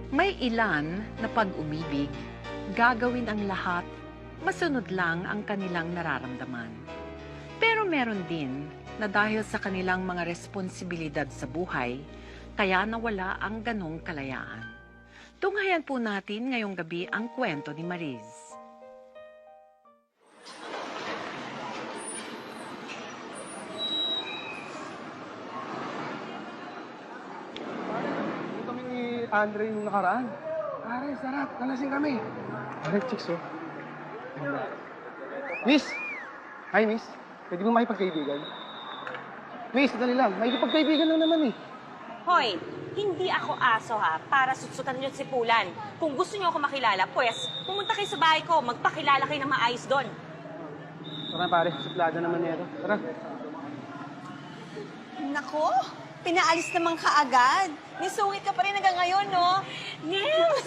May ilan na pag-umibig, gagawin ang lahat, masunod lang ang kanilang nararamdaman. Pero meron din na dahil sa kanilang mga responsibilidad sa buhay, kaya nawala ang ganong kalayaan. Tunghayan po natin ngayong gabi ang kwento ni Mariz. Kami ni Andre yung nakaraan. Pare, sarap. Nalasing kami. Pare, chicks, oh. Miss! Hi, miss. Pwede mo makipagkaibigan? Miss, dali lang. Makikipagkaibigan lang naman, eh. Hoy, hindi ako aso ha, para sutsutan niyo at sipulan. Kung gusto niyo ako makilala, pues, pumunta kayo sa bahay ko, magpakilala kayo ng maayos doon. Tara, pare. Suplada naman nito. Tara. Nako, pinaalis naman kaagad. Nisungit ka pa rin hanggang ngayon, no? Nels!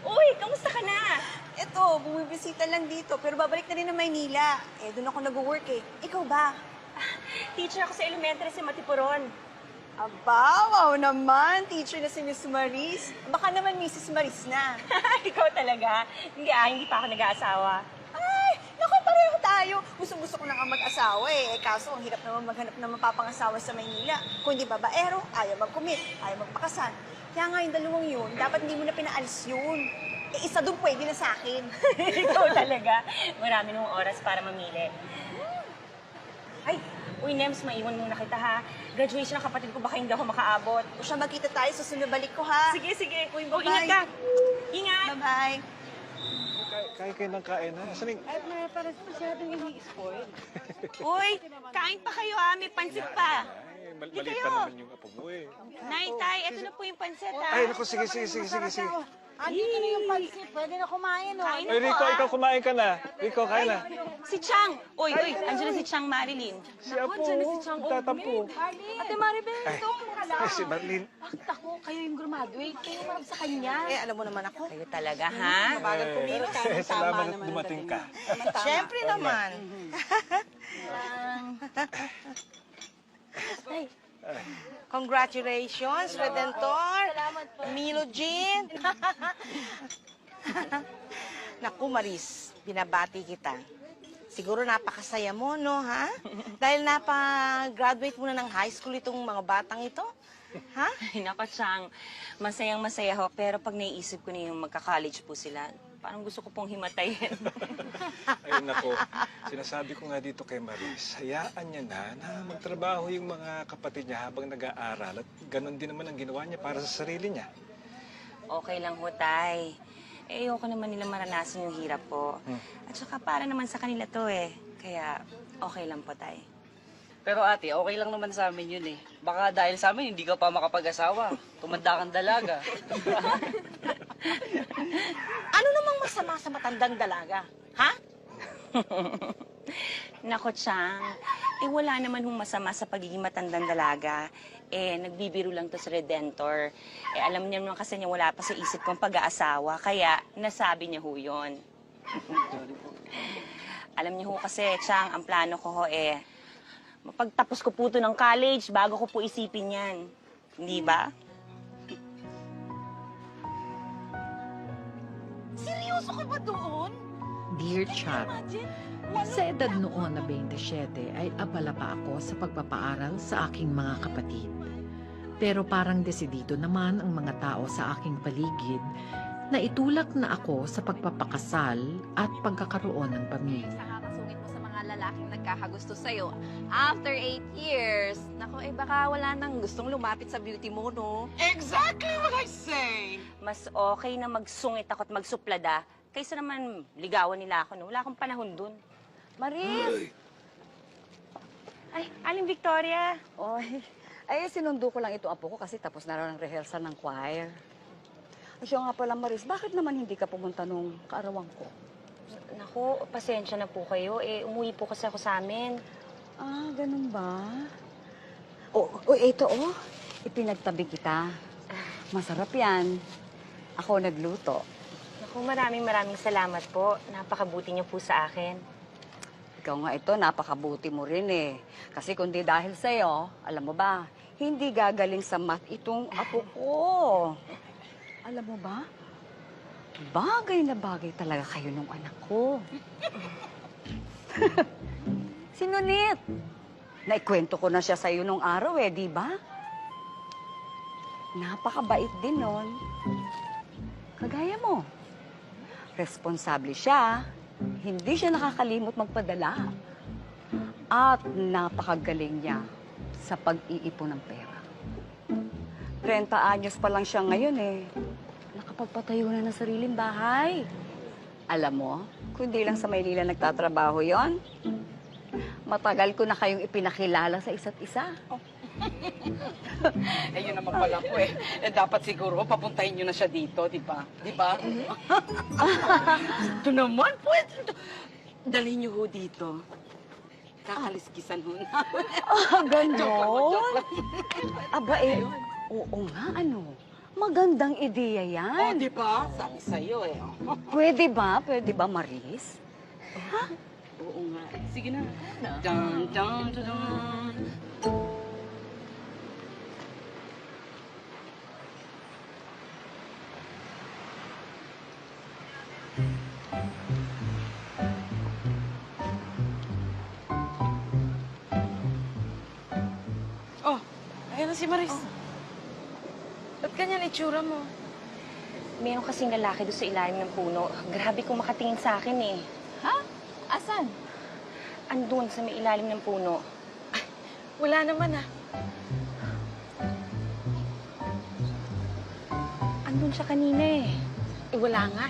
Uy, kamusta ka na? Eto, bumibisita lang dito, pero babalik na rin ng Maynila. Eh, doon ako nag-work eh. Ikaw ba? Teacher ako sa elementary sa Matipuron. Aba, wow naman. Teacher na si Miss Maris. Baka naman Mrs. Maris na. Ikaw talaga? Hindi pa ako nag-aasawa. Ay, naku, pareho tayo. Gusto ko na nga mag-asawa eh. Kaso, ang hirap naman maghanap ng mapapangasawa sa Maynila. Kung di babaero, ayaw mag-commit, ayaw magpakasal. Kaya nga yung dalawang yun, dapat hindi mo na pinaalis yun. Eh, isa doon pwede na sa akin. Ikaw talaga. Marami nung oras para mamili. Ay, uy, Nems, maiwan muna kita ha. Graduation ng kapatid ko, baka hindi ako makaabot. O siya, magkita tayo, susunod balik ko ha. Sige, sige. Uy, Oh, ingat ka. Ingat. Bye-bye. Kain kayo ng kain, ha? Asan yung... Uy, kain pa kayo ha. May pansit pa. Ay, Hindi maliit kayo. pa naman yung apo mo, eh. Nay, tay, ito na po yung pansit ha. Ay, naku, sige. Andito na yung pansit. Pwede na kumain, oh. Kain na Ay, po, Rico, ah. ikaw kumain ka na. Rico, kain na. Si Chang. Uy, andyan na si Chang Marilyn. Si Apo, tatampo. Ate Maribel, Ay, ito ka lang. si Marlene. Ako, kayo yung graduate. Kayo marag sa kanya. Eh, alam mo naman ako. Kayo talaga, ha? Bagal kumilos. Salamat at dumating ka. Siyempre naman. Congratulations, Redentor. Milo Jean. Naku, Maris, binabati kita. Siguro napakasaya mo, no, ha? Dahil graduate mo na ng high school itong mga batang ito. Ha? Ay, nako, Chang. Masayang-masaya ho. Pero pag naiisip ko na yung magka-college po sila, parang gusto ko pong himatayin. Ayun nako, sinasabi ko nga dito kay Maris, hayaan niya na magtrabaho yung mga kapatid niya habang nag-aaral at ganun din naman ang ginawa niya para sa sarili niya. Okay lang ho, tay. Eh, ayoko naman nila maranasan yung hirap po. At saka para naman sa kanila to eh. Kaya okay lang po, tay. Pero ate, okay lang naman sa amin yun eh. Baka dahil sa amin, hindi ka pa makapag-asawa. Tumanda kang dalaga. Ano namang masama sa matandang dalaga? Ha? Nako, Chang. Eh, wala naman hong masama sa pagiging matandang dalaga. Eh, nagbibiro lang to sa Redentor. Eh, alam niya naman kasi niya wala pa sa isip kong pag-aasawa. Kaya, nasabi niya ho yun. Alam niyo ho kasi, Chang, ang plano ko ho eh, mapagtapos ko po to ng college bago ko po isipin yan. Hindi ba? Seryoso ka ba doon? Dear Chad, sa edad noon na 27 ay abala pa ako sa pagpapaaral sa aking mga kapatid. Pero parang desidido naman ang mga tao sa aking paligid na itulak na ako sa pagpapakasal at pagkakaroon ng pamilya. Nakakasungit mo sa mga lalaking nagkakagusto sa'yo. After 8 years, nako, eh baka wala nang gustong lumapit sa beauty mo, no? Exactly what I say! Mas okay na magsungit ako at magsuplada kaysa naman ligawan nila ako. No? Wala akong panahon dun. Maris! Ay, Aling Victoria. Oy, ay sinundo ko lang ito apo ko kasi tapos na raw ng rehearsal ng choir. Ay, siya nga pala, Maris, bakit naman hindi ka pumunta nung kaarawan ko? Naku, pasensya na po kayo. Eh, umuwi po kasi ako sa amin. Ah, ganun ba? Oh, ito oh. Ipinagtabi kita. Masarap yan. Ako nagluto. Naku, maraming salamat po. Napakabuti niyo po sa akin. Ikaw nga ito, napakabuti mo rin eh. Kasi kung di dahil sa'yo, alam mo ba, hindi gagaling sa math itong apo ko. Alam mo ba, bagay na bagay talaga kayo nung anak ko. Si Nonit. Naikwento ko na siya sa'yo nung araw di ba? Napakabait din nun. Kagaya mo. Responsable siya. Hindi siya nakakalimot magpadala. At napakagaling niya sa pag-iipon ng pera. 30 anyos pa lang siya ngayon Nakapagpatayo na ng sariling bahay. Alam mo, kundi lang sa Maynila nagtatrabaho yon. Matagal ko na kayong ipinakilala sa isa't isa. Yun naman pala po dapat siguro papuntahin nyo na siya dito, di ba? Di ba? Ito naman po. Dalhin nyo ho dito. Kakaliskisan ho na. Ganon? Aba oo nga, magandang ideya yan. Di ba? Sabi sa'yo Pwede ba, Maris? Oo nga. Sige na. Dun, dun, dun, dun. Ayan na si Maris. Ba't ganyan itsura mo? Meron kasing lalaki doon sa ilalim ng puno. Grabe kung makatingin sa akin Ha? Asan? Andun sa may ilalim ng puno. Wala naman Andun siya kanina Wala nga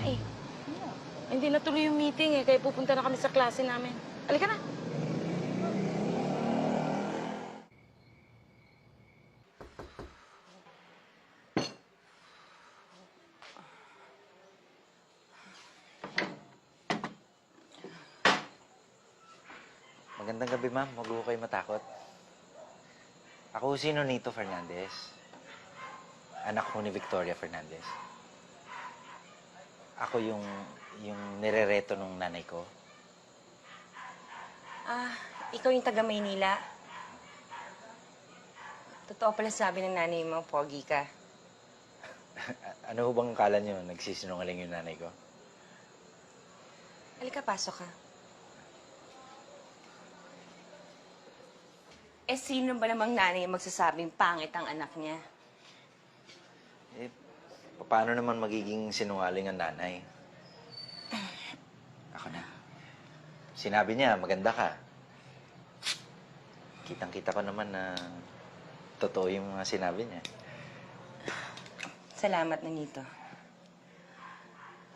Hindi natuloy yung meeting kaya pupunta na kami sa klase namin. Halika na. Magandang gabi, ma'am. Huwag ko kayo matakot. Ako si Nonito Fernandez. Anak ko ni Victoria Fernandez. Ako yung nirereto ng nanay ko. Ikaw yung taga Maynila. Totoo pala sabi ng nanay mo, pogi ka. Ano ho bang akala nyo? Nagsisinungaling yung nanay ko? Halika, pasok ka. Sino ba namang nanay yung magsasabing pangit ang anak niya? Paano naman magiging sinungaling ang nanay? Ako na. Sinabi niya, maganda ka. Kitang-kita ko naman na totoo yung mga sinabi niya. Salamat, Nonito.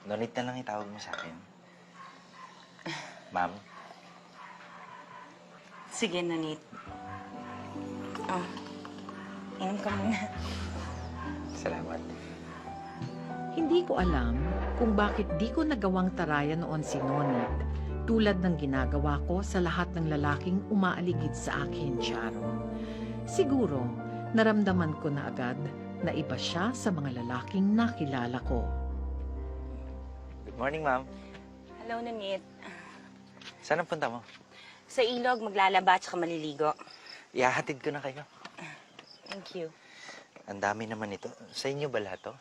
Nonit na lang itawag mo sa akin. Ma'am. Sige, Nonit. Inom ka muna. Salamat. Hindi ko alam kung bakit di ko nagawang tarayan noon si Nonit tulad ng ginagawa ko sa lahat ng lalaking umaaligid sa akin, Sharon. Siguro, naramdaman ko na agad na iba siya sa mga lalaking nakilala ko. Good morning, ma'am. Hello, Nonit. Saan ang punta mo? Sa ilog, maglalaba at saka maliligo. Ihahatid ko na kayo. Thank you. Ang dami naman ito. Sa inyo ba lahat to?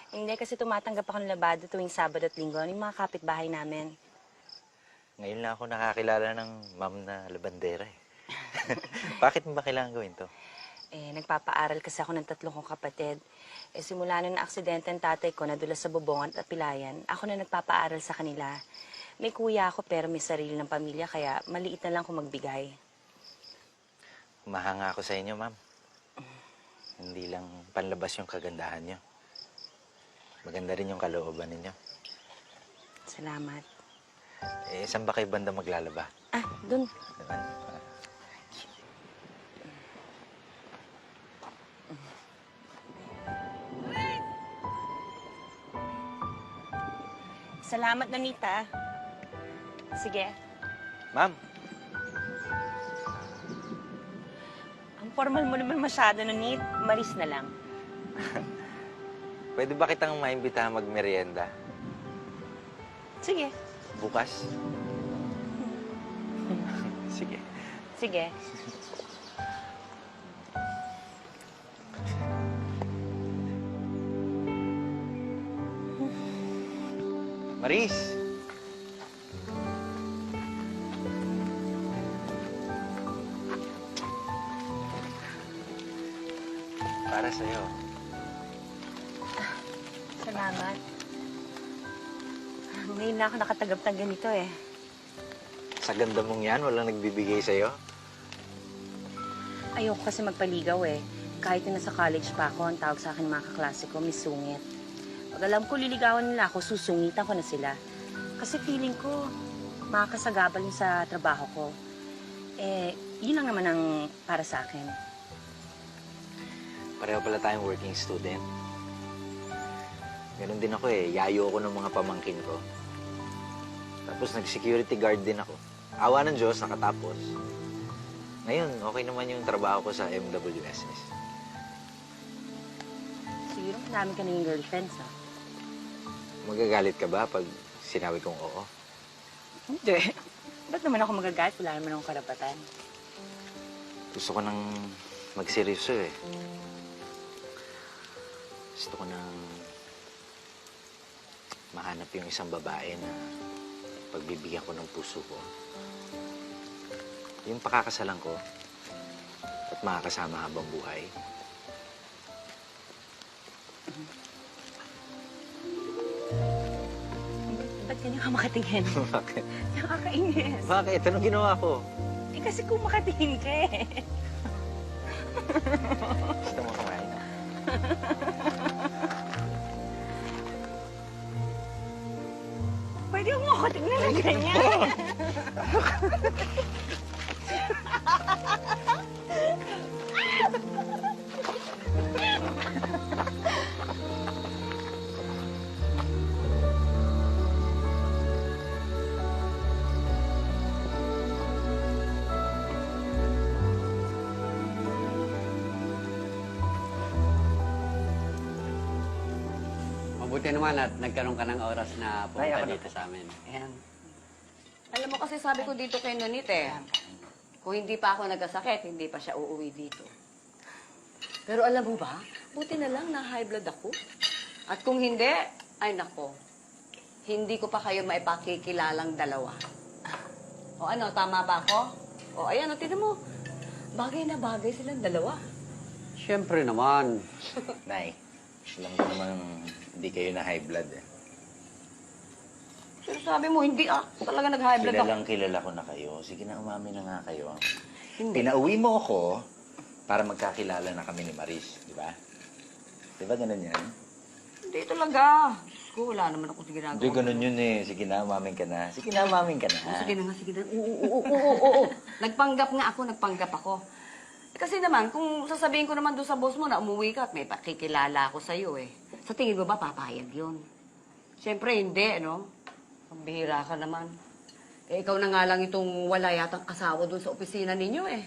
Hindi, kasi tumatanggap ako ng labado tuwing Sabado at Linggo. Yung mga kapitbahay namin. Ngayon lang ako nakakilala ng ma'am na labandera Bakit mo ba kailangan gawin to? Nagpapaaral kasi ako ng 3 kong kapatid. Simula nung na-aksidente ang tatay ko, nadulas sa bubongan at pilayan, ako na nagpapaaral sa kanila. May kuya ako pero may sarili ng pamilya, kaya maliit na lang kung magbigay. Mahanga ako sa inyo, ma'am. Hindi lang panlabas yung kagandahan nyo. Maganda rin yung kalooban ninyo. Salamat. Saan ba kayo banda maglalaba? Dun. Diba? Salamat, Nonita. Sige. Ma'am, Ang formal mo naman masyado, Nonit. Maris na lang. pwede ba kitang maimbitahan magmerienda? Sige. Bukas? Sige. Sige. Maris! Para sa'yo. Salamat. Ngayon na ako nakatanggap ng ganito eh. Sa ganda mong yan, walang nagbibigay sa'yo. Ayoko kasi magpaligaw eh. Kahit na nasa college pa ako, ang tawag sa akin ng mga kaklase ko, Miss Sungit. Pag alam ko liligawan nila ako, susungitan ko na sila. Kasi feeling ko, makakasagabal yun sa trabaho ko. Eh, yun lang naman ang para sa akin. Pareho pala tayong working student. Ganun din ako eh. Yayo ako ng mga pamangkin ko. Tapos nag-security guard din ako. Awa ng Diyos, nakatapos. Ngayon, okay naman yung trabaho ko sa MWSS. Siguro marami ka na yung girlfriends, ha? Magagalit ka ba pag sinabi kong oo? Hindi. Ba't naman ako magagalit? Wala naman akong karapatan. Gusto ko nang magseryoso eh. Gusto ko nang mahanap yung isang babae na pagbibigyan ko ng puso ko. Yung pakakasalan ko at makakasama habang buhay. Ba't ganyan ka makatingin? Bakit? Nakakainis. Bakit? Anong ginawa ko? Eh kasi kung makatingin ka eh. Gusto mo kumain? Pwede mo ako tingnan ng ganyan. Mabuti naman at nagkaroon ka ng oras na Ay, pumunta ako na dito sa amin. Ayan. Alam mo kasi sabi ko dito kay Nonit eh, kung hindi pa ako nagkasakit, hindi pa siya uuwi dito. Pero alam mo ba, buti na lang na high blood ako. At kung hindi, ay nako, hindi ko pa kayo maipakikilalang dalawa. O ano, tama ba ako? O ayan, o tinan mo, bagay na bagay silang dalawa. Siyempre naman. Nay, alam ko naman hindi kayo na high blood eh. Pero sabi mo, hindi talaga nag-high blood ako. Kilalang kilala ko na kayo. Sige na, umami na nga kayo. Hindi. Pinauwi mo ako para magkakilala na kami ni Maris, di ba? Di ba ganun yan? Hindi talaga. Diyos ko, wala naman akong ginagawa. Hindi, ganun yun eh. Sige na, umamin ka na. Sige na, umamin ka na. Sige na nga, sige na. Oo. Nagpanggap nagpanggap ako. Kasi naman, kung sasabihin ko naman doon sa boss mo na umuwi ka at may pakikilala ako sa'yo eh. Sa tingin mo ba, papayag yun? Siyempre, hindi, no? Pambihira ka naman. Eh, ikaw na nga lang itong wala yatang asawa doon sa opisina ninyo eh.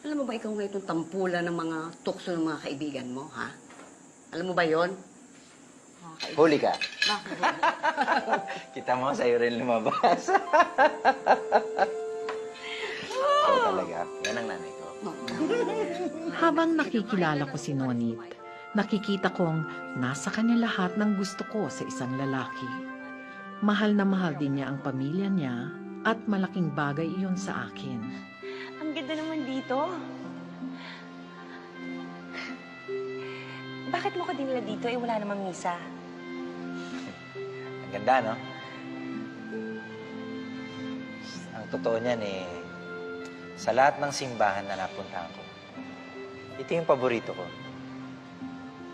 Alam mo ba ikaw nga itong tampulan ng mga tukso ng mga kaibigan mo, ha? Alam mo ba yon? Huli ka. Bakit? Kita mo, sa'yo rin lumabas. Ikaw talaga. Yan ang nanay ko. Habang nakikilala ko si Nonit, nakikita kong nasa kanya lahat ng gusto ko sa isang lalaki. Mahal na mahal din niya ang pamilya niya at malaking bagay iyon sa akin. Ang ganda naman dito. Bakit mo ko dinala dito? Eh, wala namang misa. Ang ganda, no? Ang totoo niyan eh, sa lahat ng simbahan na napuntahan ko, ito yung paborito ko.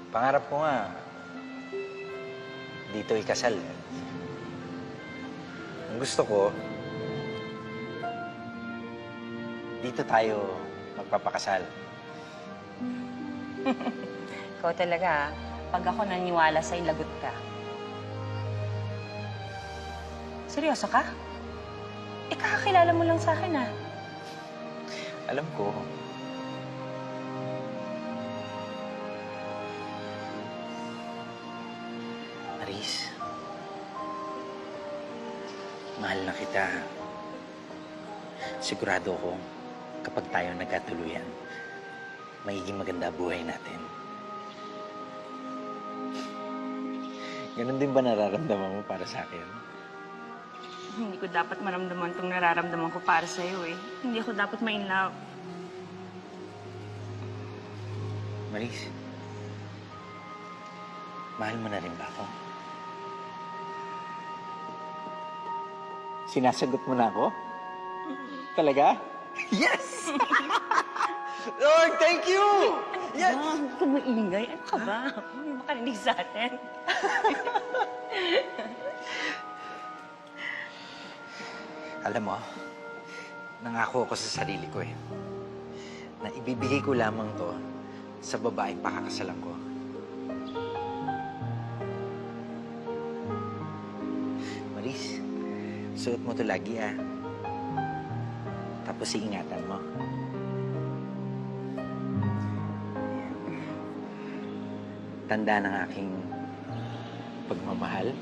Pangarap ko nga, dito ikasal. Ang gusto ko, dito tayo magpapakasal. Ikaw talaga, pag ako naniwala sa'yo, lagot ka. Seryoso ka? Eh, kakakilala mo lang sa akin, ah. Alam ko. Maris, mahal na kita. Sigurado ko, kapag tayo nagkatuluyan, magiging maganda buhay natin. Ganon din ba nararamdaman mo para sa akin? Hindi ko dapat maramdaman itong nararamdaman ko para sa'yo eh. Hindi ako dapat ma-inlove. Maris, mahal mo na rin ba ako? Sinasagot mo na ako? Talaga? Yes! Lord, thank you! Yes! Huwag kang maingay. Ano ka ba? Hindi makarinig sa atin. Alam mo, nangako ako sa sarili ko na ibibigay ko lamang to sa babaeng pakakasalan ko. Maris, suot mo to lagi Tapos iingatan mo. Tanda ng aking pagmamahal.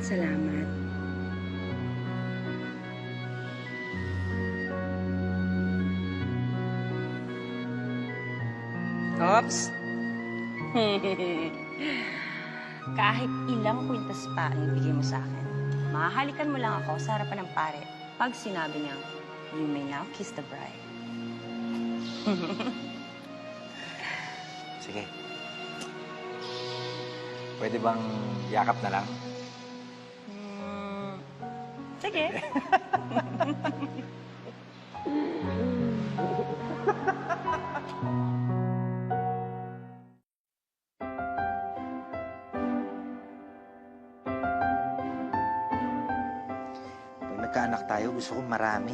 Salamat. Oops! Kahit ilang kwintas pa ang ibigay mo sa akin, mahahalikan mo lang ako sa harapan ng pare pag sinabi niyang, you may now kiss the bride. Sige. Pwede bang yakap na lang? Sige. Pag nagkaanak tayo, gusto kong marami.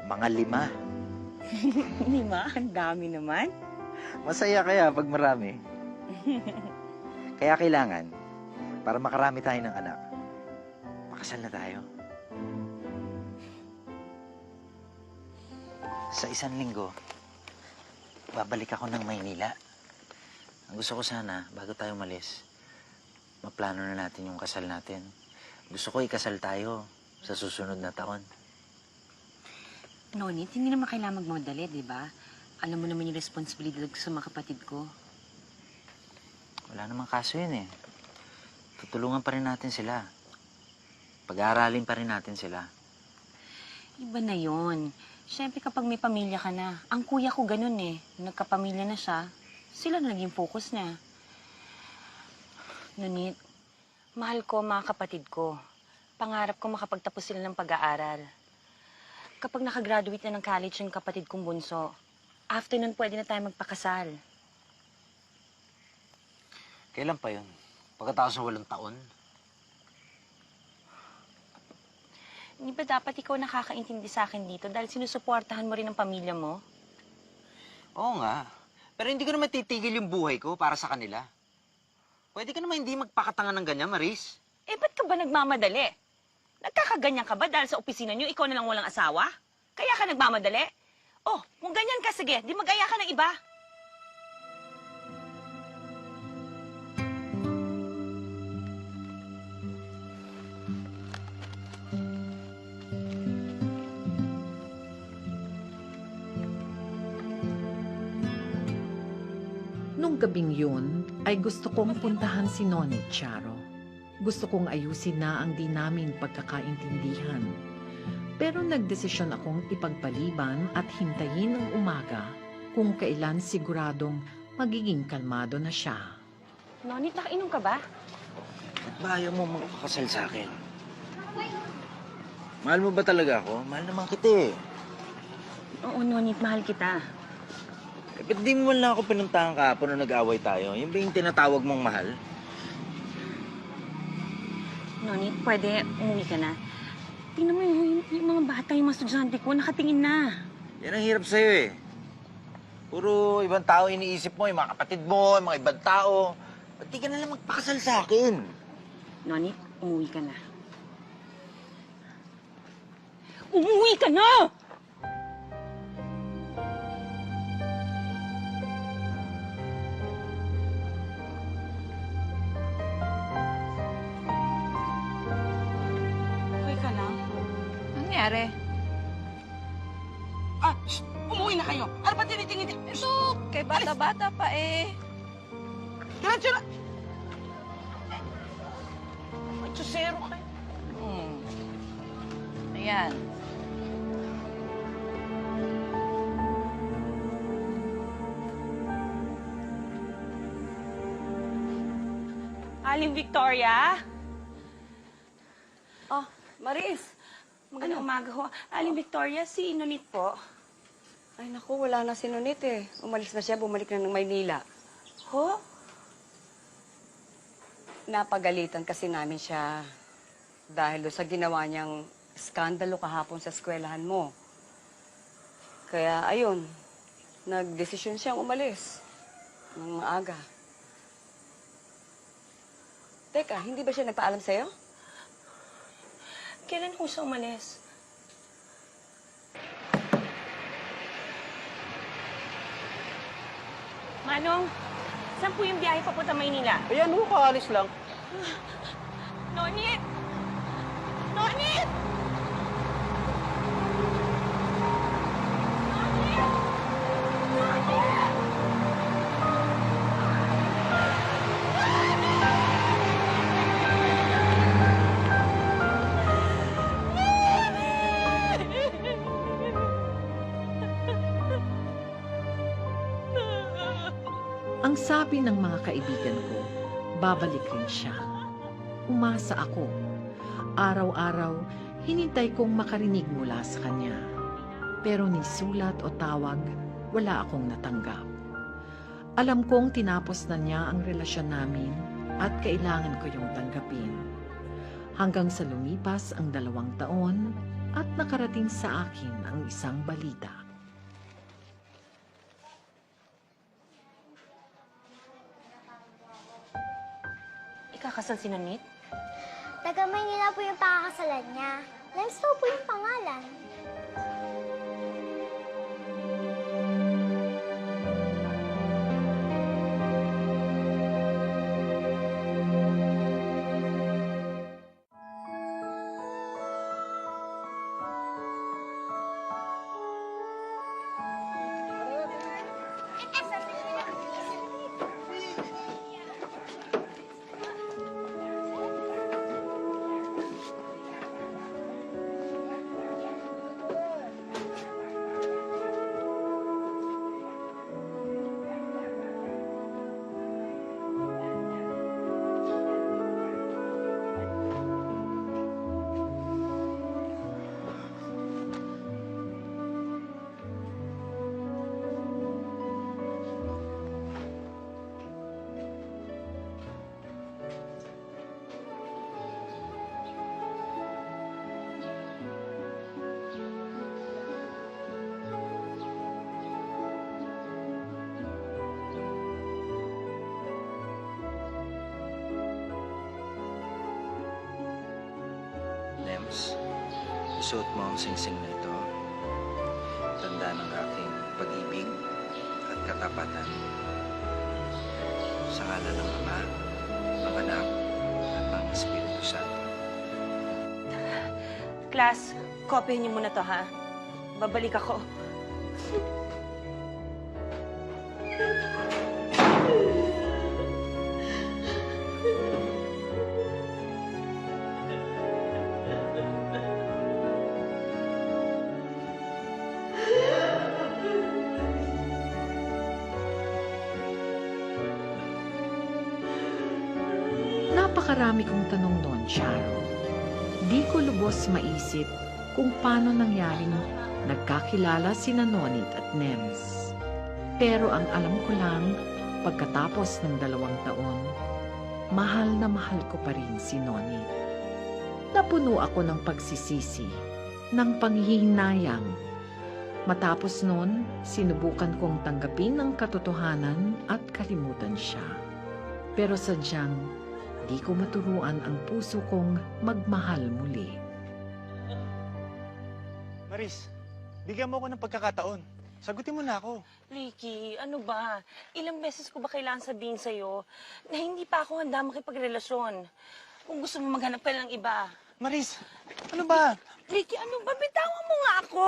Mga 5. Lima? Ang dami naman. Masaya kaya pag marami. Kaya kailangan, para makarami tayo ng anak, pakasal na tayo. Sa 1 linggo, babalik ako ng Maynila. Ang gusto ko sana, bago tayo malis, maplano na natin yung kasal natin. Gusto ko ikasal tayo sa susunod na taon. Nonit, hindi naman kailangan magmadali, di ba? Alam mo naman yung responsibilidad ko sa mga kapatid ko. Wala namang kaso yun Tutulungan pa rin natin sila. Pag-aaralin pa rin natin sila. Iba na yon. Siyempre kapag may pamilya ka na, ang kuya ko ganun Nagkapamilya na siya, sila na naging focus niya. Nonit, mahal ko mga kapatid ko. Pangarap ko makapagtapos sila ng pag-aaral. Kapag nakagraduate na ng college yung kapatid kong bunso, after nun pwede na tayo magpakasal. Kailan pa yun? Pagkatapos ng 8 taon? Hindi ba dapat ikaw nakakaintindi sa akin dito dahil sinusuportahan mo rin ang pamilya mo? Oo nga. Pero hindi ko naman titigil yung buhay ko para sa kanila. Pwede ka naman hindi magpakatanga ng ganyan, Maris. Eh, ba't ka ba nagmamadali? Nagkakaganyan ka ba dahil sa opisina niyo ikaw na lang walang asawa? Kaya ka nagmamadali? Oh, kung ganyan ka, sige, di mag-aya ka ng iba. Nung gabing yun, ay gusto kong puntahan si Nonit Charo. Gusto kong ayusin na ang di namin pagkakaintindihan. Pero nagdesisyon akong ipagpaliban at hintayin ng umaga kung kailan siguradong magiging kalmado na siya. Nonit, nakainom ka ba? Ba't ba ayaw mo magpakasal sa akin? Mahal mo ba talaga ako? Mahal naman kita Oo, Nonit, mahal kita. Ba't di mo lang ako pinuntahan kahapon nung nag-away tayo? Yung ba yung tinatawag mong mahal? Nonit, pwede umuwi ka na. Tingnan mo yung mga bata, yung mga estudyante ko, nakatingin na. Yan ang hirap sa'yo Puro ibang tao iniisip mo, yung mga kapatid mo, yung mga ibang tao. Ba't di ka na lang magpakasal sa akin? Nonit, umuwi ka na. Umuwi ka na! Okay ka lang? Nangyari? Ah, shh! Umuwi na kayo! Ano ba tinitingin? Ito, kay bata-bata pa Diretso na! Machusero kayo. Ayan. Aling Victoria? Oh, Maris. Magandang umaga ho. Aling Victoria, si Nonit po. Ay, naku, wala na si Nonit eh. Umalis na siya, bumalik na ng Maynila. Ho? Napagalitan kasi namin siya dahil doon sa ginawa niyang skandalo kahapon sa eskwelahan mo. Kaya, ayun, nagdesisyon siyang umalis ng maaga. Teka, hindi ba siya nagpaalam sa'yo? Kailan ho siya umalis? Manong, saan po yung biyahe papunta Maynila? Ayan, kaalis lang. Nonit! Nonit! Ang sabi ng mga kaibigan ko, babalik rin siya. Umasa ako. Araw-araw, hinintay kong makarinig mula sa kanya. Pero ni sulat o tawag, wala akong natanggap. Alam kong tinapos na niya ang relasyon namin at kailangan ko yung tanggapin. Hanggang sa lumipas ang 2 taon at nakarating sa akin ang isang balita. Ikakasal si Nonit? Taga Maynila po yung pakakasalan niya. Lems daw po yung pangalan. Lems, isuot mo ang singsing na ito. Tanda ng aking pag-ibig at katapatan. Sa ngalan ng Ama, ng Anak, at ng Espiritu Santo. Class, kopyahin niyo muna to, ha? Babalik ako. Napakarami kong tanong noon, Charo. Di ko lubos maisip kung paano nangyaring nagkakilala sina Nonit at Nems. Pero ang alam ko lang, pagkatapos ng 2 taon, mahal na mahal ko pa rin si Nonit. Napuno ako ng pagsisisi, ng panghihinayang. Matapos noon, sinubukan kong tanggapin ang katotohanan at kalimutan siya. Pero sadyang, di ko maturuan ang puso kong magmahal muli. Maris, bigyan mo ako ng pagkakataon. Sagutin mo na ako. Ricky, ano ba? Ilang beses ko ba kailangan sabihin sa'yo na hindi pa ako handa makipagrelasyon? Kung gusto mo maghanap ka ng iba. Maris, ano ba? Ricky, ano ba? Bitawan mo nga ako!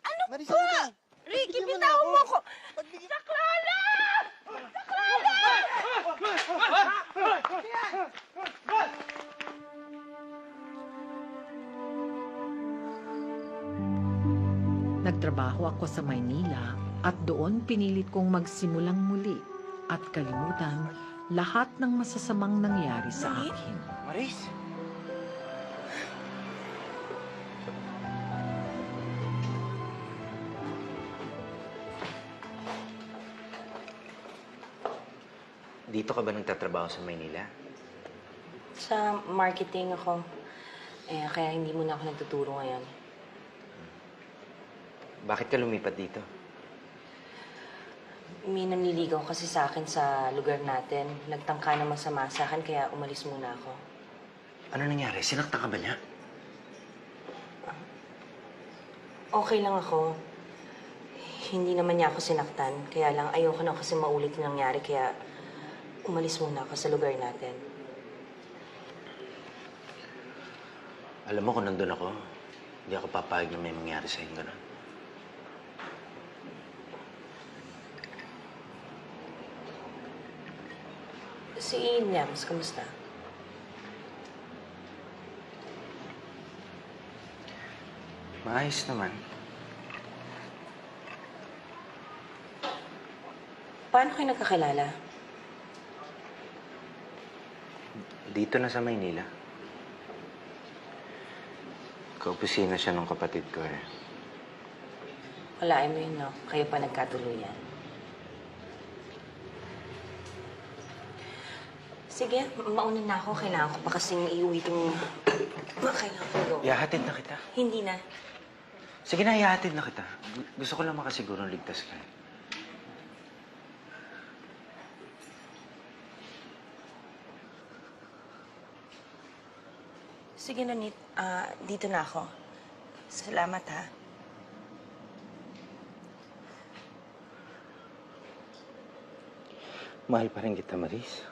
Ano Maris, ba? ano ba? Ricky, Pagbigyan mo na bitawan ako. mo ako! Pagbigyan- Saklala! Saklala! nagtrabaho ako sa Maynila at doon pinilit kong magsimulang muli at kalimutan lahat ng masasamang nangyari sa akin. Maris! Dito ka ba nagtatrabaho sa Maynila? Sa marketing ako. Kaya hindi mo na ako nagtuturo ngayon. Bakit ka lumipat dito? May nanliligaw kasi sa akin sa lugar natin. Nagtangka na masama sa akin, kaya umalis muna ako. Ano nangyari? Sinaktan ka ba niya? Okay lang ako. Hindi naman niya ako sinaktan. Kaya lang ayoko na kasi maulit yung nangyari, kaya umalis muna ako sa lugar natin. Alam mo kung nandun ako, hindi ako papayag na may mangyari sa'yo gano'n. Si Nyams, kamusta? Maayos naman. Paano kayo nagkakilala? Dito na sa Maynila. Kaopisina siya ng kapatid ko eh. Walain mo yun, no? Kayo pa nagkatuluyan. Sige, mauna na ako. Kailangan ko pa kasing iuwi itong... Kailangan ko go. Ihahatid na kita. Hindi na. Sige na, ihahatid na kita. Gusto ko lang makasigurong ligtas ka. Sige na, Nit. Dito na ako. Salamat, ha? Mahal pa rin kita, Maris.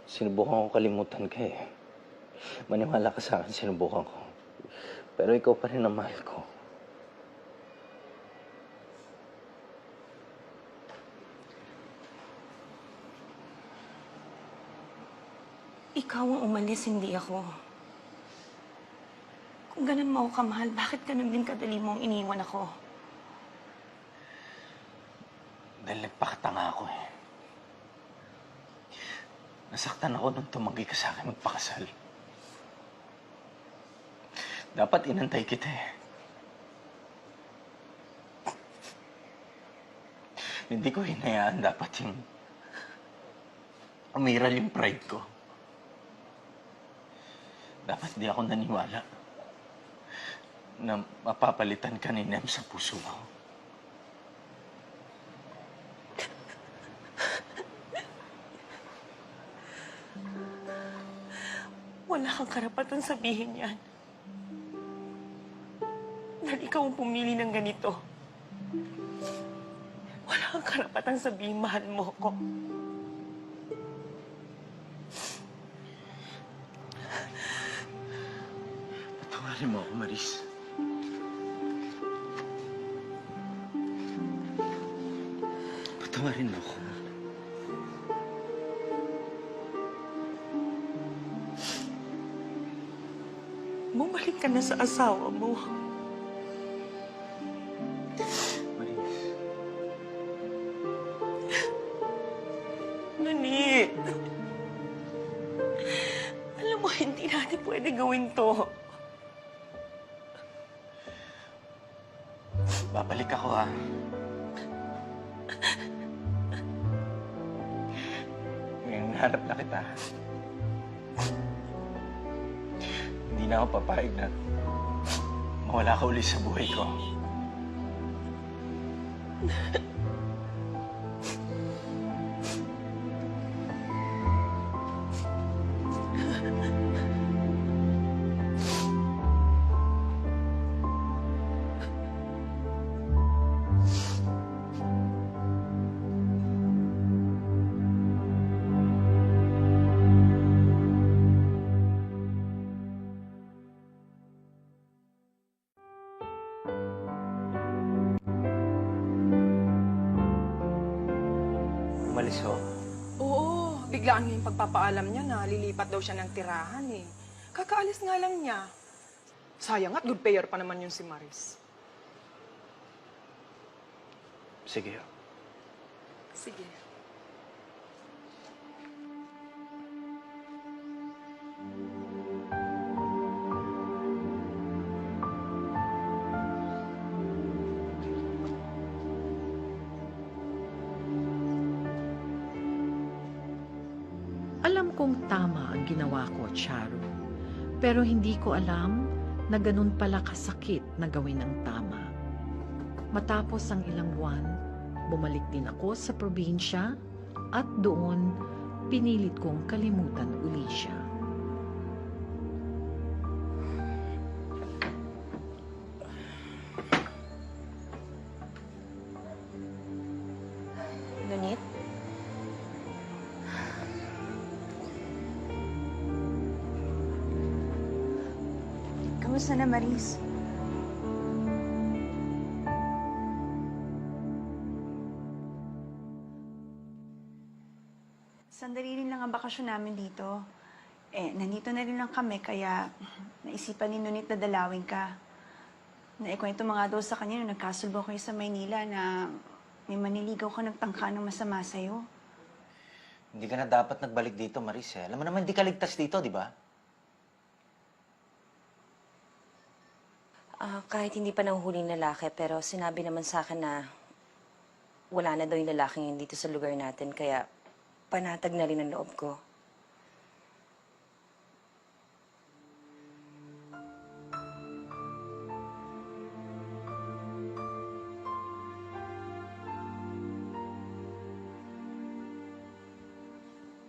Sinubukan ko kalimutan ka eh. Maniwala ka sa akin, sinubukan ko. Pero ikaw pa rin ang mahal ko. Ikaw ang umalis, hindi ako. Kung ganun mo ako kamahal, bakit ganun din kadali mong iniwan ako? Dahil nagpakatanga ako eh. Nasaktan ako nung tumanggi ka sa akin magpakasal. Dapat inantay kita eh. Hindi ko hinayaan dapat yung umiral yung pride ko. Dapat di ako naniwala na mapapalitan ka ni Nem sa puso ko. Wala kang karapatan sabihin yan. Dahil ikaw ang pumili ng ganito. Wala kang karapatan sabihin mahal mo ko. Patawarin mo ako, Maris. Patawarin mo ako. Bumalik ka na sa asawa mo. Maris. Nani! Alam mo, hindi natin pwede gawin to. Babalik ako, ha? Ngayon, hanap na kita. Hindi na ako papayag na mawala ka ulit sa buhay ko. Umalis ho. Oo, biglaan yung pagpapaalam niya na lilipat daw siya ng tirahan eh. Kakaalis nga lang niya. Sayang at good payer pa naman yun si Maris. Sige. Sige. Alam kong tama ang ginawa ko, Charo. Pero hindi ko alam na ganun pala kasakit na gawin ang tama. Matapos ang ilang buwan, bumalik din ako sa probinsya at doon pinilit kong kalimutan uli siya. Nunit? Kamusta na, Maris? Sandali rin lang ang bakasyon namin dito. Nandito na rin lang kami, kaya naisipan ni Nunit na dalawin ka. Naikwento mga daw sa kanya nung nagkasulbo kayo sa Maynila na may maniligaw ka nagtangka ng masama sa'yo. Hindi ka na dapat nagbalik dito, Maris. Alam mo naman, hindi ka ligtas dito, di ba? Kahit hindi pa nahuhuling lalaki, pero sinabi naman sa akin na wala na daw yung lalaking yun dito sa lugar natin, kaya panatag na rin ang loob ko.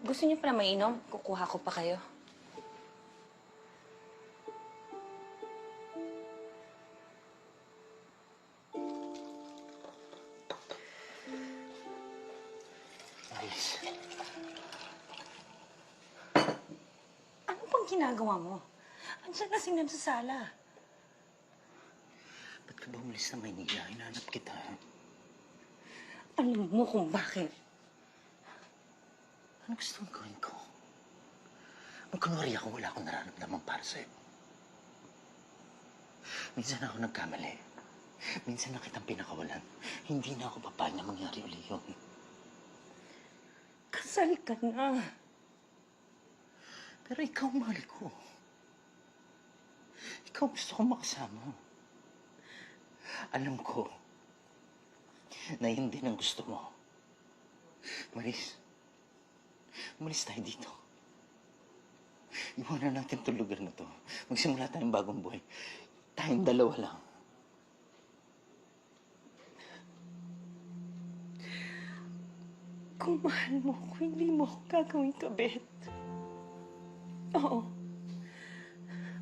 Gusto niyo pa na mainom? Kukuha ko pa kayo. Maris, Ano bang ginagawa mo? Andiyan na si Nam sa sala. ba't ka ba umalis na Maynila? Hinahanap kita. Alam mo kung bakit. Ano gusto mong gawin ko? Magkunwari ako, wala akong nararamdaman para sa'yo. Minsan ako nagkamali. Minsan na kitang pinakawalan. Hindi na ako papayag na mangyari uli yun. Kasal ka na. Pero ikaw mahal ko. Ikaw gusto kong makasama. Alam ko na yun din ang gusto mo. Maris, umalis tayo dito. Iwanan natin itong lugar na to. Magsimula tayong bagong buhay. Tayong dalawa lang. Kung mahal mo ako, hindi mo ako gagawin kabit. Oo.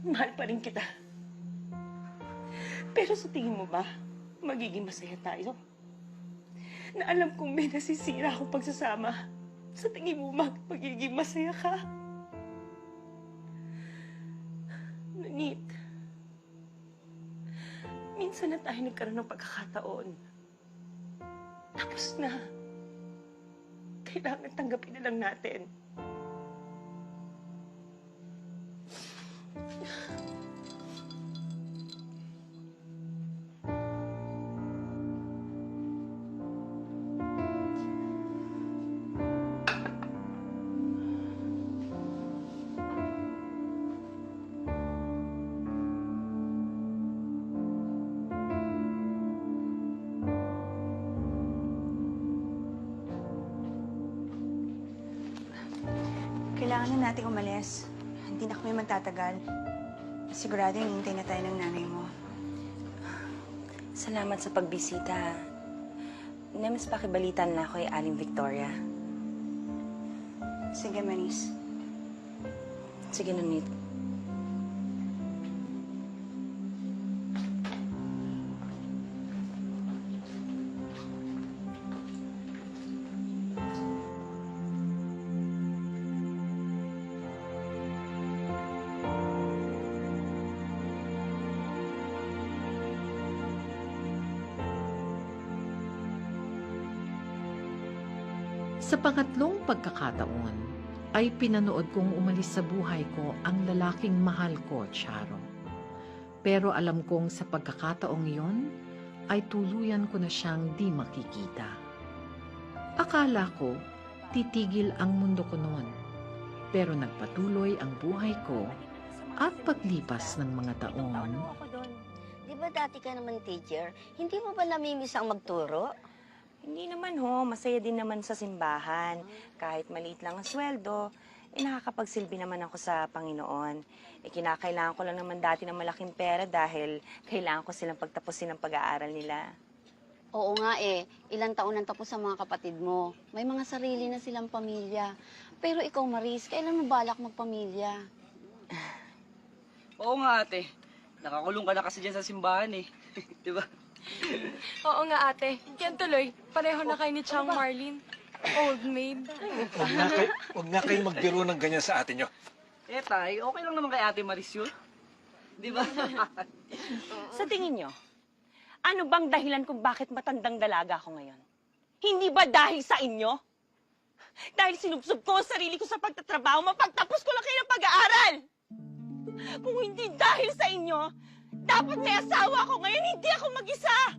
Mahal pa rin kita. Pero sa tingin mo ba, magiging masaya tayo? Na alam kong may nasisira akong pagsasama. Sa tingin mo magiging masaya ka? Nunit, minsan na tayo nagkaroon ng pagkakataon. Tapos na. Kailangan tanggapin na lang natin. Kailangan na nating umalis. Hindi na kami magtatagal. Sigurado hinihintay na tayo ng nanay mo. Salamat sa pagbisita. Nemes, pakibalitan na ako kay Aling Victoria. Sige, Maris. Sige, Nunit. Sa pangatlong pagkakataon, ay pinanood kong umalis sa buhay ko ang lalaking mahal ko, Charo. Pero alam kong sa pagkakataong iyon, ay tuluyan ko na siyang di makikita. Akala ko, titigil ang mundo ko noon. Pero nagpatuloy ang buhay ko at paglipas ng mga taon. Di ba dati ka naman teacher? Hindi mo ba namimiss ang magturo? Hindi naman ho, masaya din naman sa simbahan. Kahit maliit lang ang sweldo, nakakapagsilbi naman ako sa Panginoon. Kinakailangan ko lang naman dati ng malaking pera dahil kailangan ko silang pagtapusin ng pag-aaral nila. Oo nga ilang taon nang tapos sa mga kapatid mo. May mga sarili na silang pamilya. Pero ikaw, Maris, kailan mo balak magpamilya? Oo nga, ate. Nakakulong ka na kasi dyan sa simbahan eh. Di ba? Oo nga, ate. Yan tuloy. Pareho na kayo ni Chang Marlene. Old maid. Huwag na kayong magbiro ng ganyan sa atin nyo. Tay, okay lang naman kay Ate Maris yun. Di ba? Sa tingin nyo, ano bang dahilan kung bakit matandang dalaga ako ngayon? Hindi ba dahil sa inyo? Dahil sinubsob ko ang sarili ko sa pagtatrabaho, mapagtapos ko lang kayo ng pag-aaral! Kung hindi dahil sa inyo, dapat may asawa ako ngayon, hindi ako mag-isa!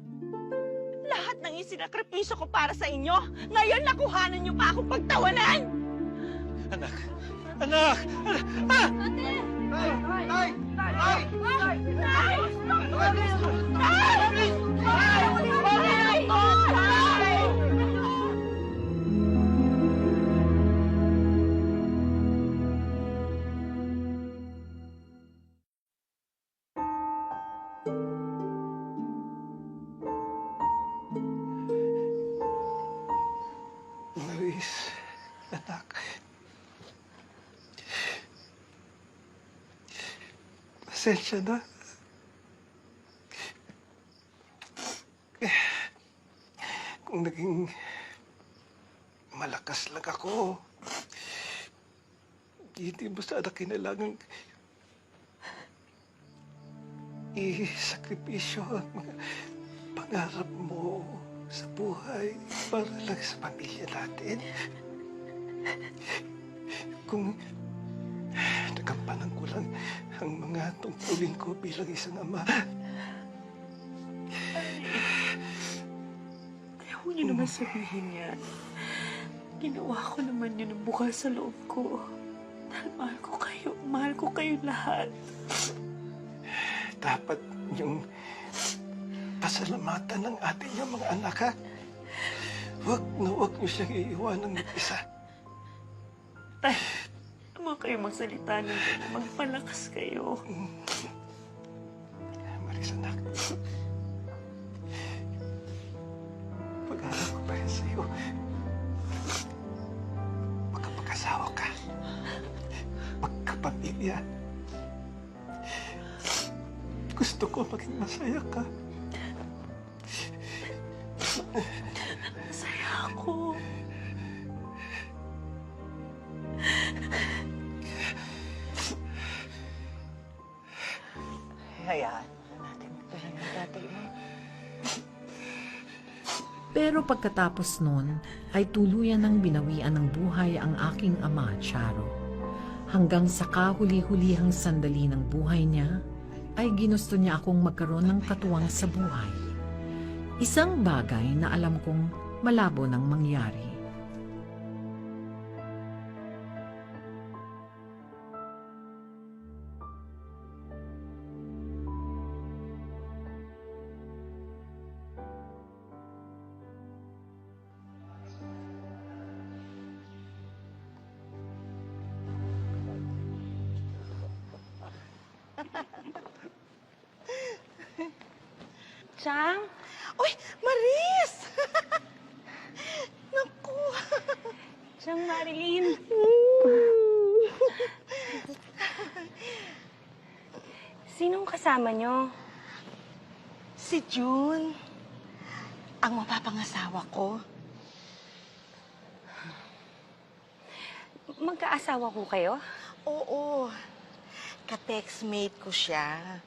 Lahat ng isinakripisyo ko para sa inyo, ngayon nakuhanan niyo pa akong pagtawanan! Anak! Anak! Ah! Maris, anak. Pasensya na. Kung naging malakas lang ako, hindi mo sana kailangang isakripisyo ang mga pangarap mo sa buhay para lang sa pamilya natin. Kung nagampanan ko lang ang mga tungkulin ko bilang isang ama. Ayaw niyo naman sabihin yan. Ginawa ko naman yun ang bukas sa loob ko. Dahil mahal ko kayo lahat. Dapat yung pasalamatan ng ating yung mga anak, ha? Huwag niyo siyang iiwanan ng isa. Tay, naman kayo magsalita ng gano'n. Magpalakas kayo. Maris, anak. Pag-aarap ko pa rin sa'yo. Magkapag-asawa ka. Magkapamilya. Gusto ko maging masaya ka. Masaya ako. Hayaan natin magpahinga ng tatay mo. Pero pagkatapos nun, ay tuluyan ng binawian ng buhay ang aking ama, Charo. Hanggang sa kahuli-hulihang sandali ng buhay niya, ay ginusto niya akong magkaroon ng katuwang sa buhay. Isang bagay na alam kong malabo nang mangyari. Chang? Uy, Maris! Naku! Chang Marilyn. Sinong kasama nyo? Si June, ang mapapangasawa ko. Magkaasawa ko kayo? Oo. Ka-textmate ko siya.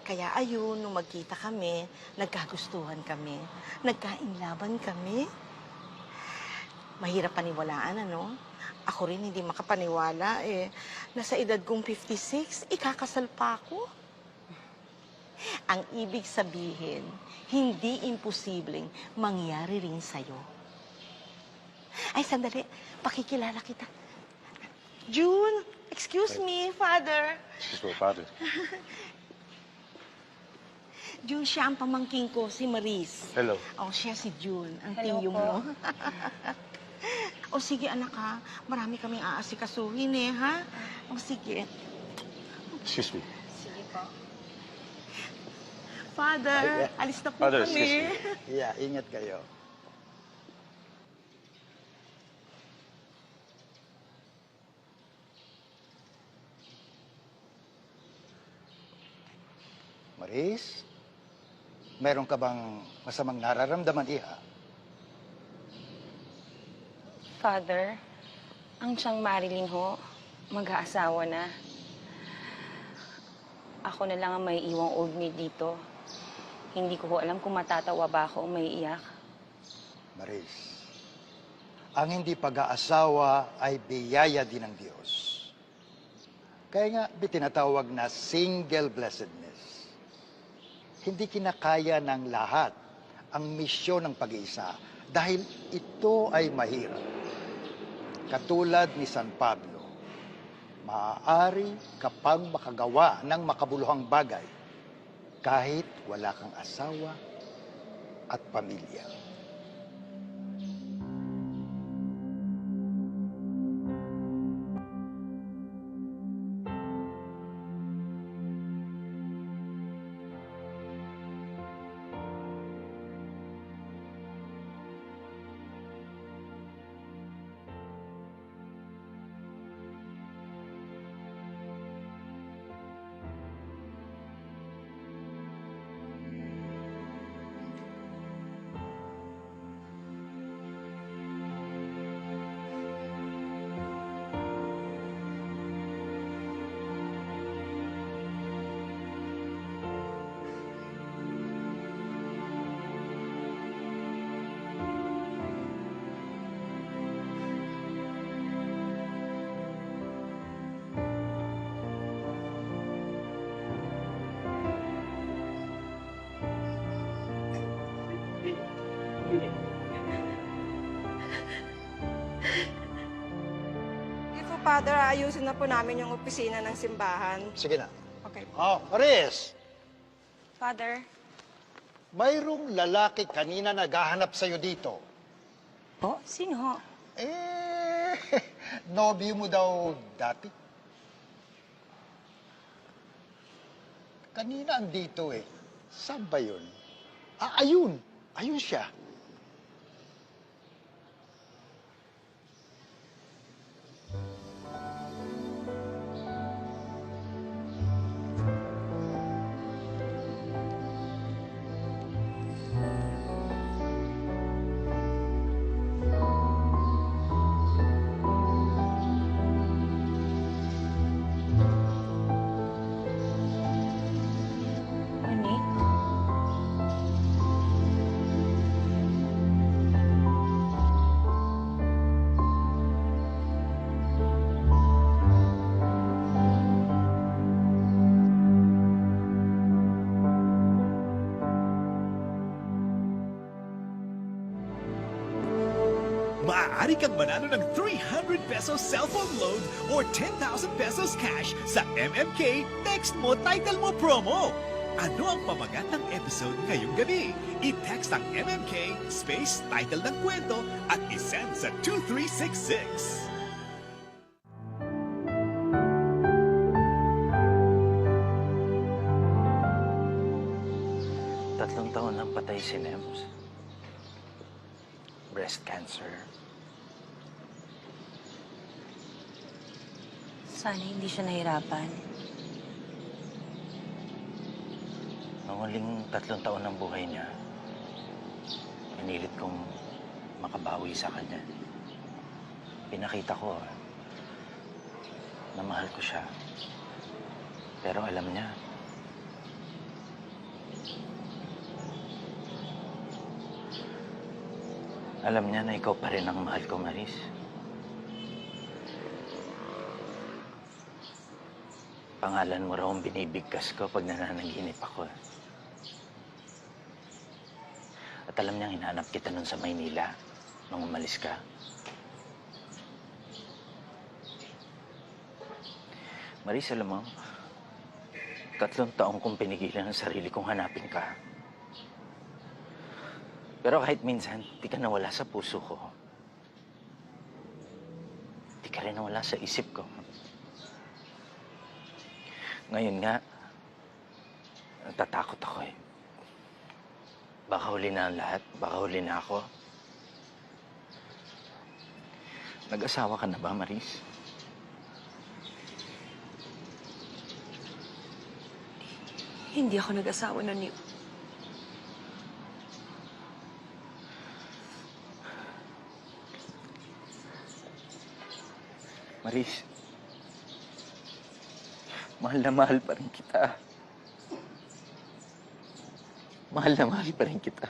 Kaya ayun, nung magkita kami, nagkagustuhan kami, nagkainlaban kami. Mahirap paniwalaan, ano? Ako rin hindi makapaniwala, eh. Nasa edad kong 56, ikakasal pa ako. Ang ibig sabihin, hindi imposibleng mangyari rin sa'yo. Ay, sandali. Pakikilala kita. June, excuse me, Father. Excuse me, Father. June, siya ang pamangking ko, si Maris. Hello. Oh, siya si June, ang Hello tiyo po. mo. O sige, anak ha. Marami kaming aasikasuhin eh, ha? O sige. Excuse me. Sige po. Father, alis na po Father, kami. excuse me. Yeah, ingat kayo. Maris, meron ka bang masamang nararamdaman, iha? Father, ang siyang Marilyn ho, mag-aasawa na. Ako na lang ang may iwang old maid dito. Hindi ko ho alam kung matatawa ba ako o may iyak. Maris, ang hindi pag-aasawa ay biyaya din ng Diyos. Kaya nga, tinatawag na single blessedness. Hindi kinakaya ng lahat ang misyon ng pag-iisa dahil ito ay mahirap. Katulad ni San Pablo, maaari kapag makagawa ng makabuluhang bagay kahit wala kang asawa at pamilya. Ito, Father, ayusin na po namin yung opisina ng simbahan. Sige na. Okay. Oh, Maris, Father, mayroong lalaki kanina naghahanap sa'yo dito. po, sino ho? Nobyo mo daw dati? Kanina andito eh. Saan ba yun? Ah, ayun. Ayun siya. Ani? Maaari kang manalo ng 300 pesos cellphone load or 10,000 pesos cash sa MMK Text Mo Title Mo promo. Ano ang pamagat ng episode ngayong gabi? I-text ang MMK space title ng kwento at isend sa 2366. Tatlong taon nang patay si Nems. Breast cancer. Sana hindi siya nahirapan. Noong huling 3 taon ng buhay niya, pinilit kong makabawi sa kanya. Pinakita ko na mahal ko siya. Pero alam niya, na ikaw pa rin ang mahal ko, Maris. Pangalan mo raw ang binibigkas ko pag nananaginip ako. At alam niyang hinahanap kita nun sa Maynila nung umalis ka. Maris, alam mo, 3 taong kong pinigilan ang sarili kong hanapin ka. Pero kahit minsan, di ka nawala sa puso ko. Di ka rin nawala sa isip ko. Ngayon nga, natatakot ako eh. Baka huli na ang lahat, baka huli na ako. Nag-asawa ka na ba, Maris? Hindi ako nag-asawa na ni... Maris, mahal na mahal pa rin kita. Mahal na mahal pa rin kita.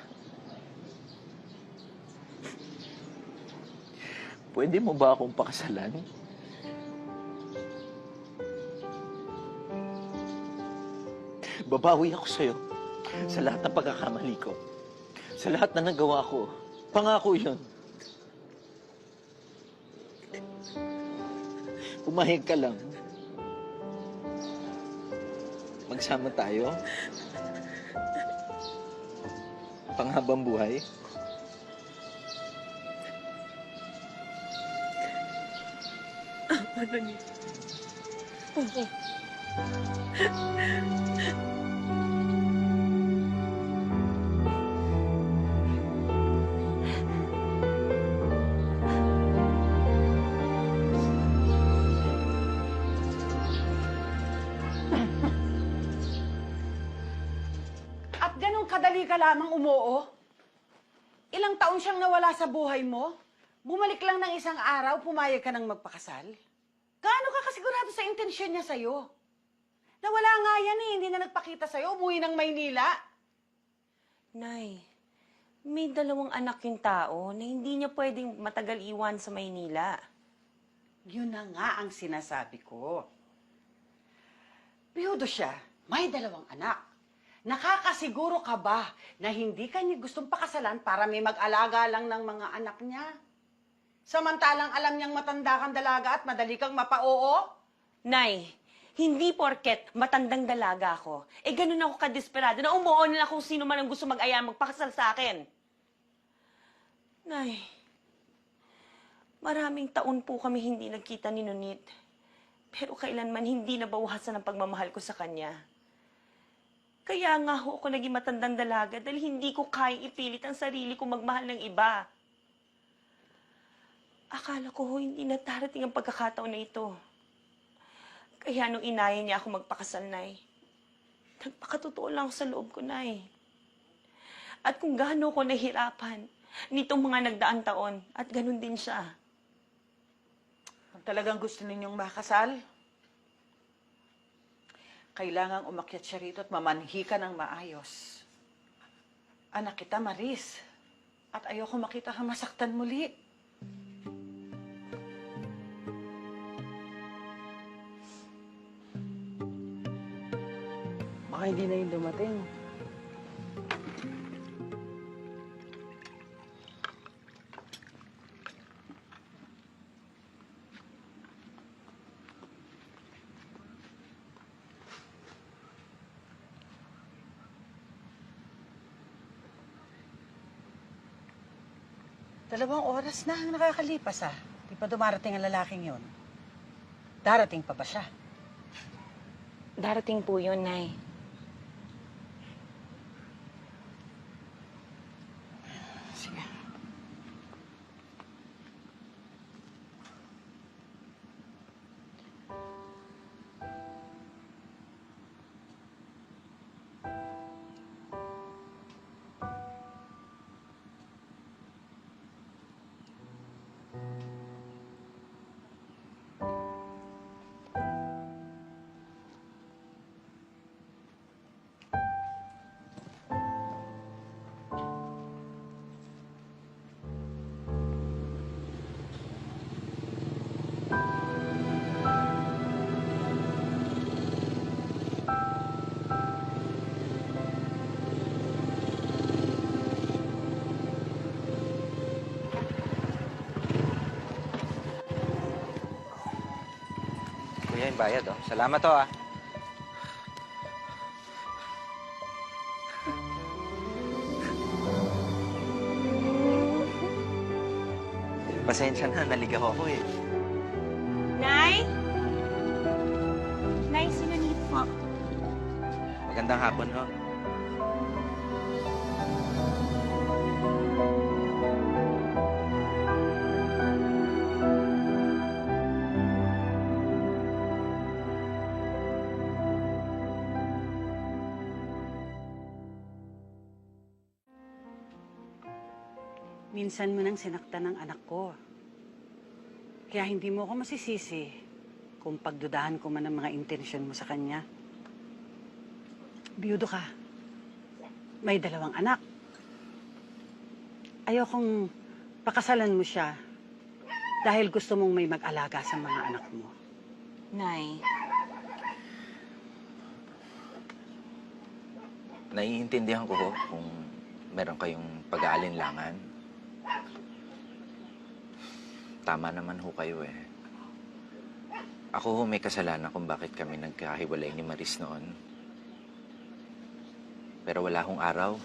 Pwede mo ba akong pakasalan? Babawi ako sa'yo sa lahat ng pagkakamali ko. Sa lahat na nagawa ko. Pangako yun. Pumayag ka lang. Magsama tayo. Panghabang buhay. Ano niya? At ganun kadali ka lamang umuo? Ilang taon siyang nawala sa buhay mo? Bumalik lang ng isang araw, pumayag ka ng magpakasal? Gaano ka kasigurado sa intensyon niya sa'yo? Nawala nga yan eh, hindi na nagpakita sa'yo, umuwi ng Maynila. Nay, may 2 anak yung tao na hindi niya pwedeng matagal iwan sa Maynila. Yun na nga ang sinasabi ko. Biyudo siya, may 2 anak. Nakakasiguro ka ba na hindi ka niya gustong pakasalan para may mag-alaga lang ng mga anak niya? Samantalang alam niyang matanda kang dalaga at madali kang mapa-oo? Nay, hindi porket matandang dalaga ako, ganun ako kadesperado na umuo na kung sino man ang gusto mag-aya magpakasal sa akin. Nay, maraming taon po kami hindi nagkita ni Nunit. Pero kailanman hindi nabawasan ang pagmamahal ko sa kanya. Kaya nga ho ako naging matandang dalaga dahil hindi ko kayang ipilit ang sarili ko magmahal ng iba. Akala ko ho hindi na darating ang pagkakataon na ito. Kaya nung inaya niya ako magpakasal, Nay, nagpakatotoo lang ako sa loob ko, Nay. At kung gaano ko nahirapan nitong mga nagdaang taon, at ganun din siya. Kung talagang gusto ninyong makasal, kailangang umakyat siya rito at mamanhi ka ng maayos. Anak kita, Maris. At ayoko makita kang masaktan muli. Baka hindi na yung dumating. Dalawang oras na ang nakakalipas Di pa dumarating ang lalaking yon. Darating pa ba siya? Darating po yun, Nay. Sige. yung bayad, oh. Salamat, to, ah. Pasensya na, naligaw ako eh. Nay? Nay, sinunit po. Magandang hapon, ho. Minsan mo nang sinaktan ng anak ko. Kaya hindi mo ako masisisi kung pagdudahan ko man ang mga intensyon mo sa kanya. Biyudo ka. May 2 anak. Ayokong pakasalan mo siya dahil gusto mong may mag-alaga sa mga anak mo. Nay, Naiintindihan ko ho kung meron kayong pag-aalinlangan. Tama naman ho kayo eh. Ako ho may kasalanan kung bakit kami nagkahiwalay ni Maris noon. Pero wala hong araw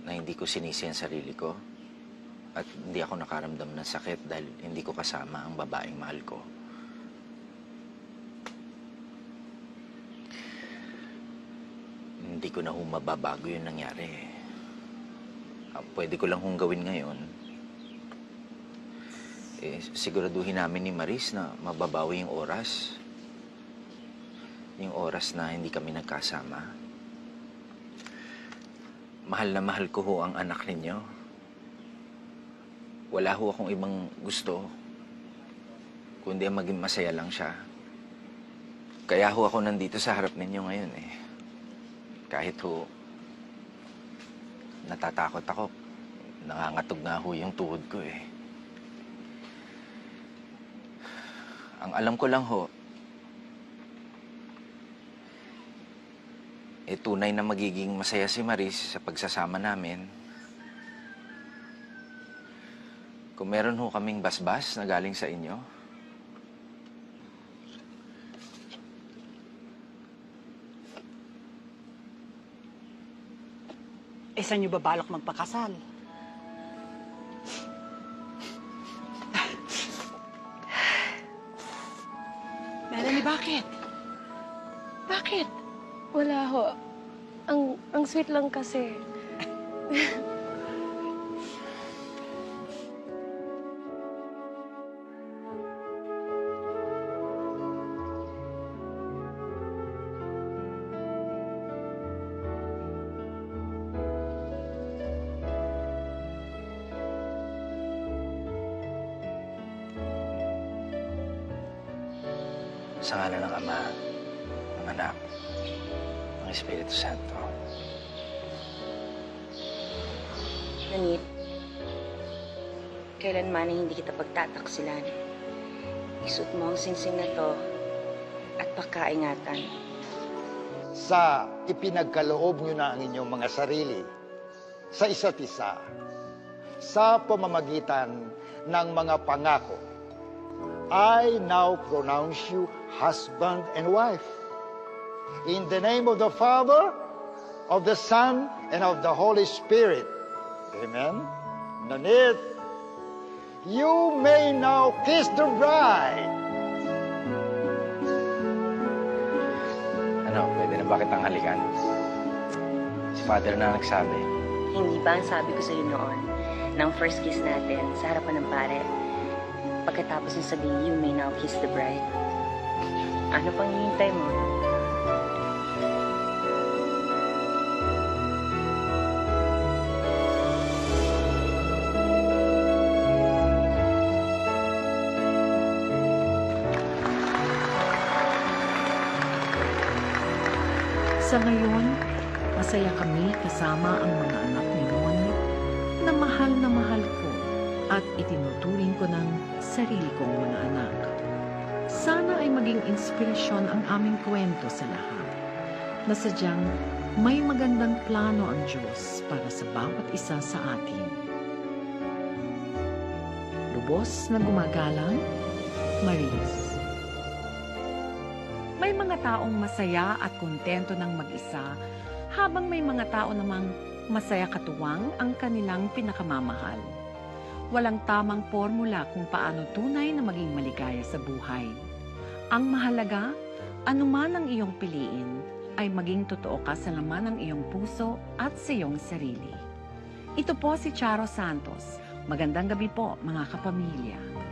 na hindi ko sinisi ang sarili ko. At hindi ako nakaramdam ng sakit dahil hindi ko kasama ang babaeng mahal ko. Hindi ko na ho mababago yung nangyari. Pwede ko lang hong gawin ngayon. Siguraduhin namin ni Maris na mababawi yung oras. Yung oras na hindi kami nagkasama. Mahal na mahal ko ho ang anak ninyo. Wala ho akong ibang gusto, kundi maging masaya lang siya. Kaya ho ako nandito sa harap ninyo ngayon eh. Kahit ho, natatakot ako. Nangangatog nga ho yung tuhod ko eh. Ang alam ko lang ho, tunay na magiging masaya si Maris sa pagsasama namin. Kung meron ho kaming basbas na galing sa inyo, Saan niyo ba balak magpakasal? Melanie, bakit? Bakit? Wala ho. Ang sweet lang kasi. sa ngalan ng Ama, ng Anak, ng Espiritu Santo. Nanit, kailanman ay hindi kita pagtataksilan. Isuot mo ang singsing na to at pagkaingatan. Sa ipinagkaloob nyo na ang inyong mga sarili sa isa't isa, sa pamamagitan ng mga pangako, I now pronounce you husband and wife. In the name of the Father, of the Son, and of the Holy Spirit. Amen. Nanit, you may now kiss the bride. Ano, pwede na ba kitang halikan? Si Father na nagsabi. Hindi ba ang sabi ko sa iyo noon, ng first kiss natin sa harapan ng pare, pagkatapos ng sabihin, you may now kiss the bride? Ano pang hihintay mo? Sa ngayon, masaya kami kasama ang mga anak ni Noni na mahal ko at itinuturing ko ng sarili kong mga anak. Sana ay maging inspirasyon ang aming kwento sa lahat na sadyang may magandang plano ang Diyos para sa bawat isa sa atin. Lubos na gumagalang, Maris. May mga taong masaya at kontento ng mag-isa, habang may mga tao namang masaya katuwang ang kanilang pinakamamahal. Walang tamang formula kung paano tunay na maging maligaya sa buhay. Ang mahalaga, anuman ang iyong piliin, ay maging totoo ka sa laman ng iyong puso at sa iyong sarili. Ito po si Charo Santos. Magandang gabi po, mga kapamilya.